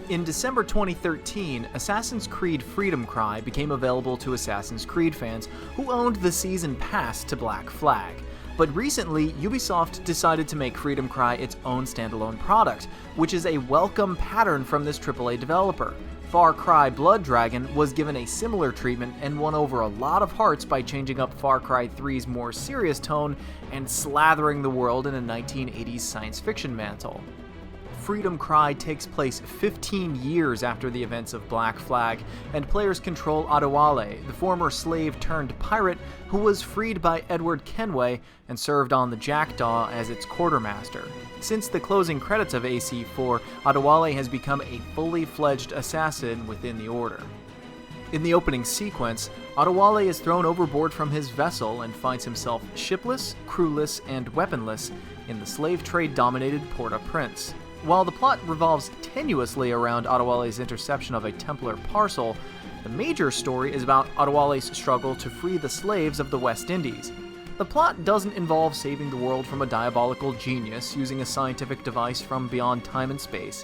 In December 2013, Assassin's Creed Freedom Cry became available to Assassin's Creed fans who owned the season pass to Black Flag. But recently, Ubisoft decided to make Freedom Cry its own standalone product, which is a welcome pattern from this AAA developer. Far Cry Blood Dragon was given a similar treatment and won over a lot of hearts by changing up Far Cry 3's more serious tone and slathering the world in a 1980s science fiction mantle. Freedom Cry takes place 15 years after the events of Black Flag, and players control Adewale, the former slave-turned-pirate who was freed by Edward Kenway and served on the Jackdaw as its quartermaster. Since the closing credits of AC4, Adewale has become a fully fledged assassin within the Order. In the opening sequence, Adewale is thrown overboard from his vessel and finds himself shipless, crewless, and weaponless in the slave trade-dominated Port-au-Prince. While the plot revolves tenuously around Adewale's interception of a Templar parcel, the major story is about Adewale's struggle to free the slaves of the West Indies. The plot doesn't involve saving the world from a diabolical genius using a scientific device from beyond time and space.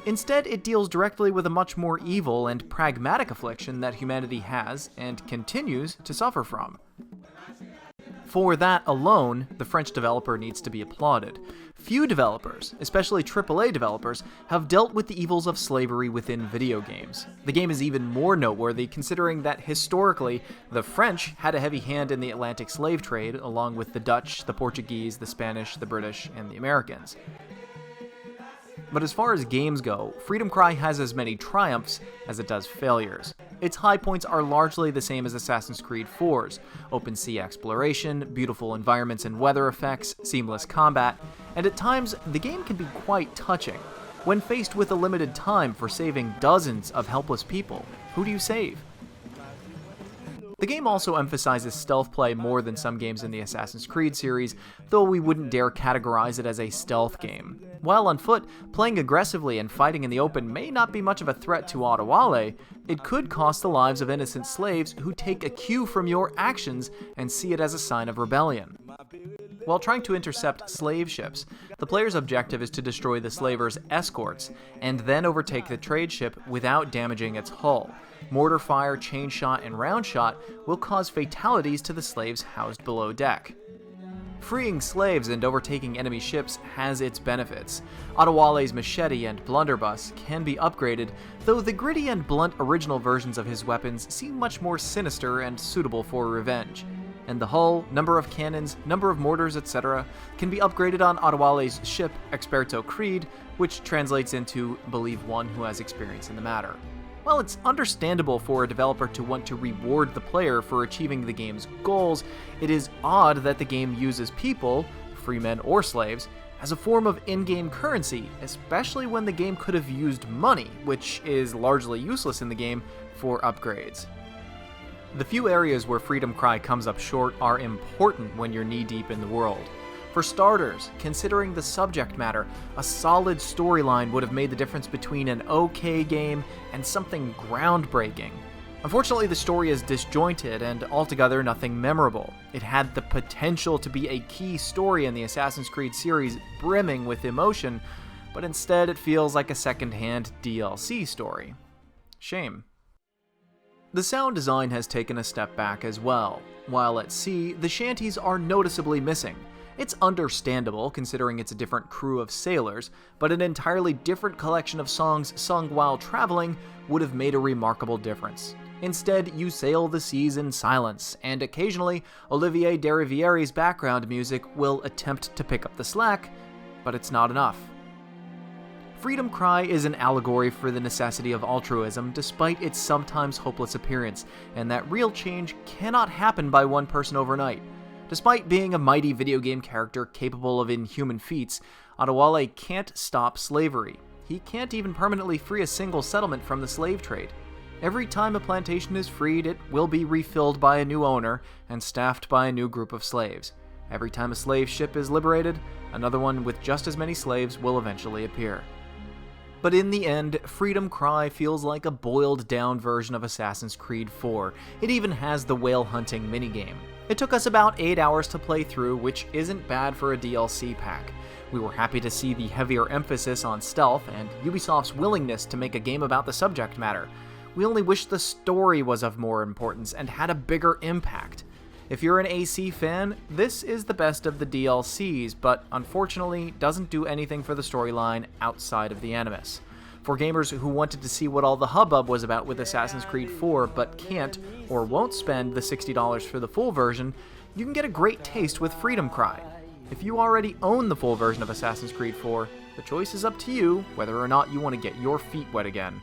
Instead, it deals directly with a much more evil and pragmatic affliction that humanity has and continues to suffer from. For that alone, the French developer needs to be applauded. Few developers, especially AAA developers, have dealt with the evils of slavery within video games. The game is even more noteworthy considering that historically, the French had a heavy hand in the Atlantic slave trade, along with the Dutch, the Portuguese, the Spanish, the British, and the Americans. But as far as games go, Freedom Cry has as many triumphs as it does failures. Its high points are largely the same as Assassin's Creed 4's: open sea exploration, beautiful environments and weather effects, seamless combat, and at times the game can be quite touching. When faced with a limited time for saving dozens of helpless people, who do you save? The game also emphasizes stealth play more than some games in the Assassin's Creed series, though we wouldn't dare categorize it as a stealth game. While on foot, playing aggressively and fighting in the open may not be much of a threat to Adewale, it could cost the lives of innocent slaves who take a cue from your actions and see it as a sign of rebellion. While trying to intercept slave ships, the player's objective is to destroy the slavers' escorts, and then overtake the trade ship without damaging its hull. Mortar fire, chain shot, and round shot will cause fatalities to the slaves housed below deck. Freeing slaves and overtaking enemy ships has its benefits. Adewale's machete and blunderbuss can be upgraded, though the gritty and blunt original versions of his weapons seem much more sinister and suitable for revenge. And the hull, number of cannons, number of mortars, etc. can be upgraded on Adewale's ship, Experto Creed, which translates into believe one who has experience in the matter. While it's understandable for a developer to want to reward the player for achieving the game's goals, it is odd that the game uses people, free men or slaves, as a form of in-game currency, especially when the game could have used money, which is largely useless in the game, for upgrades. The few areas where Freedom Cry comes up short are important when you're knee-deep in the world. For starters, considering the subject matter, a solid storyline would have made the difference between an okay game and something groundbreaking. Unfortunately, the story is disjointed and altogether nothing memorable. It had the potential to be a key story in the Assassin's Creed series, brimming with emotion, but instead it feels like a second-hand DLC story. Shame. The sound design has taken a step back as well. While at sea, the shanties are noticeably missing. It's understandable considering it's a different crew of sailors, but an entirely different collection of songs sung while traveling would have made a remarkable difference. Instead, you sail the seas in silence, and occasionally, Olivier Derivière's background music will attempt to pick up the slack, but it's not enough. Freedom Cry is an allegory for the necessity of altruism despite its sometimes hopeless appearance, and that real change cannot happen by one person overnight. Despite being a mighty video game character capable of inhuman feats, Adewale can't stop slavery. He can't even permanently free a single settlement from the slave trade. Every time a plantation is freed, it will be refilled by a new owner and staffed by a new group of slaves. Every time a slave ship is liberated, another one with just as many slaves will eventually appear. But in the end, Freedom Cry feels like a boiled-down version of Assassin's Creed 4. It even has the whale hunting minigame. It took us about 8 hours to play through, which isn't bad for a DLC pack. We were happy to see the heavier emphasis on stealth and Ubisoft's willingness to make a game about the subject matter. We only wish the story was of more importance and had a bigger impact. If you're an AC fan, this is the best of the DLCs, but unfortunately doesn't do anything for the storyline outside of the Animus. For gamers who wanted to see what all the hubbub was about with Assassin's Creed 4 but can't or won't spend the $60 for the full version, you can get a great taste with Freedom Cry. If you already own the full version of Assassin's Creed 4, the choice is up to you whether or not you want to get your feet wet again.